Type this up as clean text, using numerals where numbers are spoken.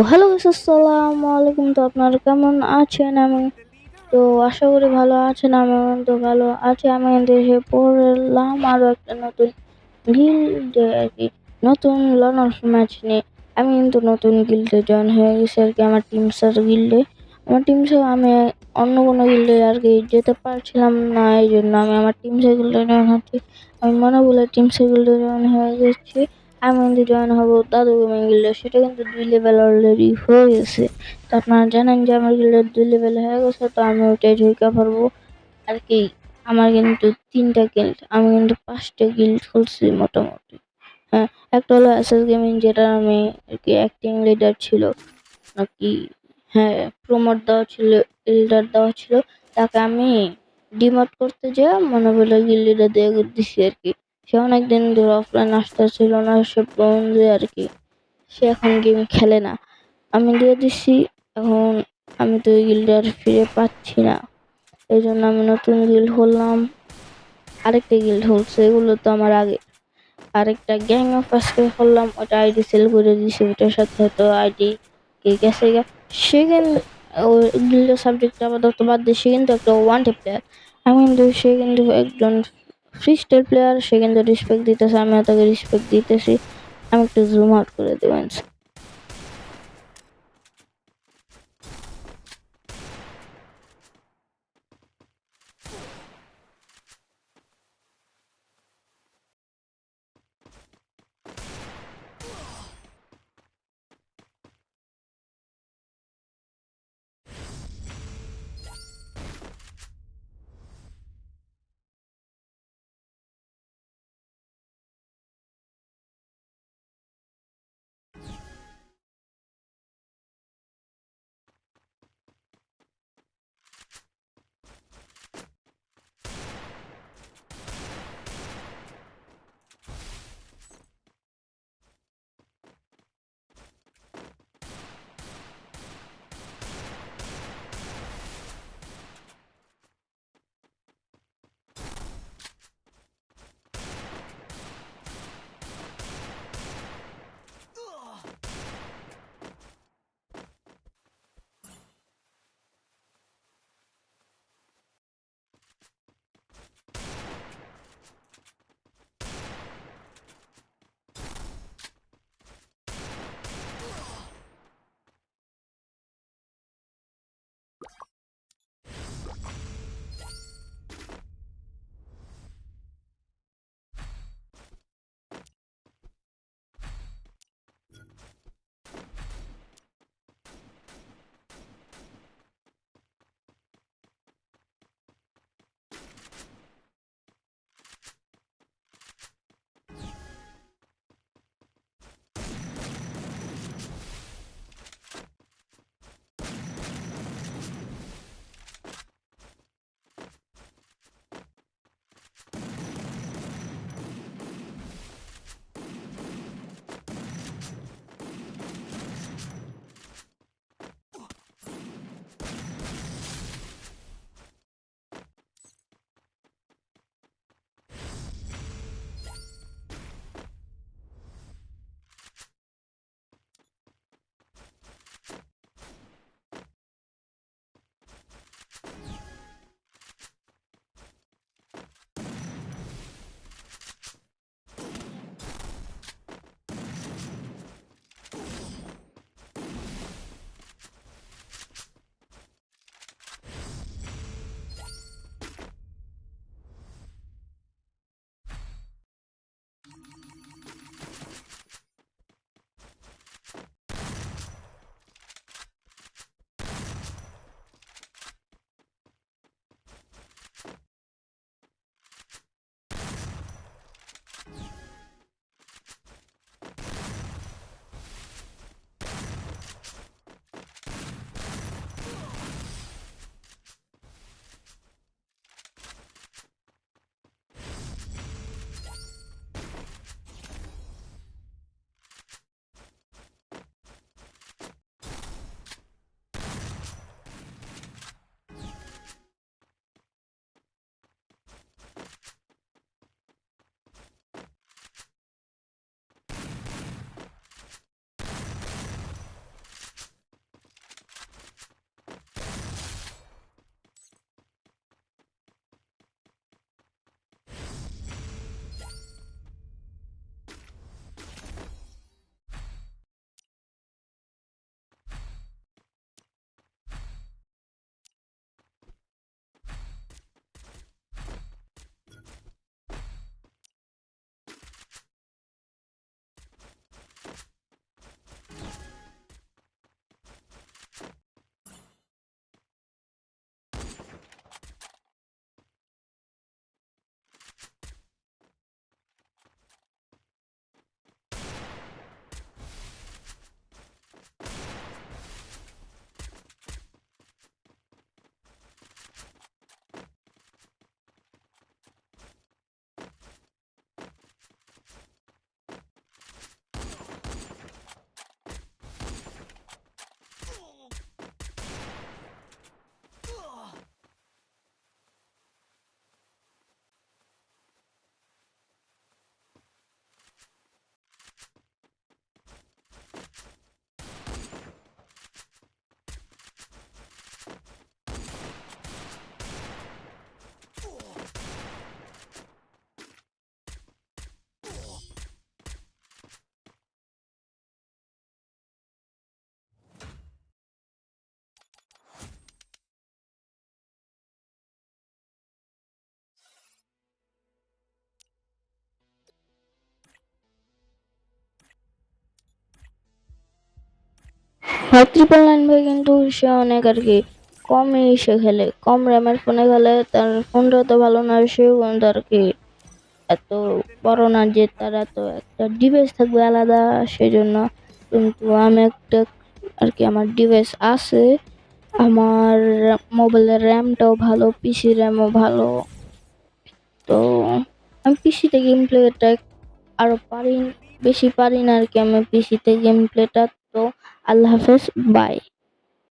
Hello guys, আসসালামু আলাইকুম। তো আপনারা কেমন আছেন? আমি তো আশা করি ভালো আছেন। আমি তো ভালো আছি। আমি কিন্তু এসে পড়লাম আরো একটা নতুন গিল্ডে আর কি, নতুন লনার্স ম্যাচ নিয়ে। আমি কিন্তু নতুন গিল্ডে জয়েন হয়ে গেছি আর কি, আমার টিমসার গিল্ডে। আমার টিমসে আমি অন্য কোনো গিল্ডে আর কি যেতে পারছিলাম না, এই জন্য আমি আমার টিমসে গিল্ডে জয়েন হচ্ছি। আমি মনে বলে টিমসে গিল্ডে জয়েন হয়ে গেছি। আমি কিন্তু জয়েন হবো দাদু গেমিং গিল্ডে, সেটা কিন্তু 2 লেভেল অলরেডি হয়ে গেছে। তো আপনারা জানেন যে আমার গিল্ডের 2 লেভেল হয়ে গেছে, তো আমি ওটাই ঢুকে পারবো আর কি। আমার কিন্তু 3টা গিল্ড, আমি কিন্তু 5টা গিল্ড খুলছি মোটামুটি। হ্যাঁ, একটা হলো এসএস গেমিং, যেটা আমি আর কি অ্যাক্টিং লিডার ছিল নাকি, হ্যাঁ প্রমোট দেওয়া ছিল, লিডার দেওয়া ছিল। তাকে আমি ডিমোট করতে যেয়ে মনে বলে গিল্ড লিডার দিয়ে দিছি আর কি। সে অনেকদিন ধরে অফলাইন আসতেছিল না, সে বন্ধু আর কি, সে এখন গেম খেলে না, আমি দিয়ে দিছি। এখন আমি তো গিল্ড আর ফিরে পাচ্ছি না, এই জন্য আমি নতুন গিল্ড হলাম। আরেকটা গিল্ড হচ্ছে, এগুলো তো আমার আগে আরেকটা গ্যাং অফ আজকে করলাম, ওটা আইডি সেল করে দিয়েছি, ওটার সাথে হয়তো আইডি কে গেছে গা। সে কিন্তু ওই গিল্ডের সাবজেক্ট আপাতত বাদ দিয়ে সে কিন্তু একটা ওয়ান্টে প্লেয়ার। আমি কিন্তু সে কিন্তু একজন ফ্রি স্টাইল প্লেয়ার, সে কিন্তু রেসপেক্ট দিতেছে, আমিও তাকে রেসপেক্ট দিতেছি। আমি একটু জুম আউট করে দেবেন। ট্রিপল নাইন ভাই কিন্তু সে অনেক আর কি কমই সে খেলে, কম র্যামের ফোনে খেলে, তার ফোনটা তো ভালো না, সেও কিন্তু আর কি এত বড় না যে তার এত একটা ডিভাইস থাকবে আলাদা, সেজন্য। কিন্তু আমি একটা আর কি আমার ডিভাইস আছে, আমার মোবাইলের র্যামটাও ভালো, পিসি র্যামও ভালো। তো আমি পিসিতে গেম প্লেটা আরো পারি, বেশি পারি না আর কি আমি পিসিতে গেম প্লেটা। তো আল্লাহ হাফেজ, বাই।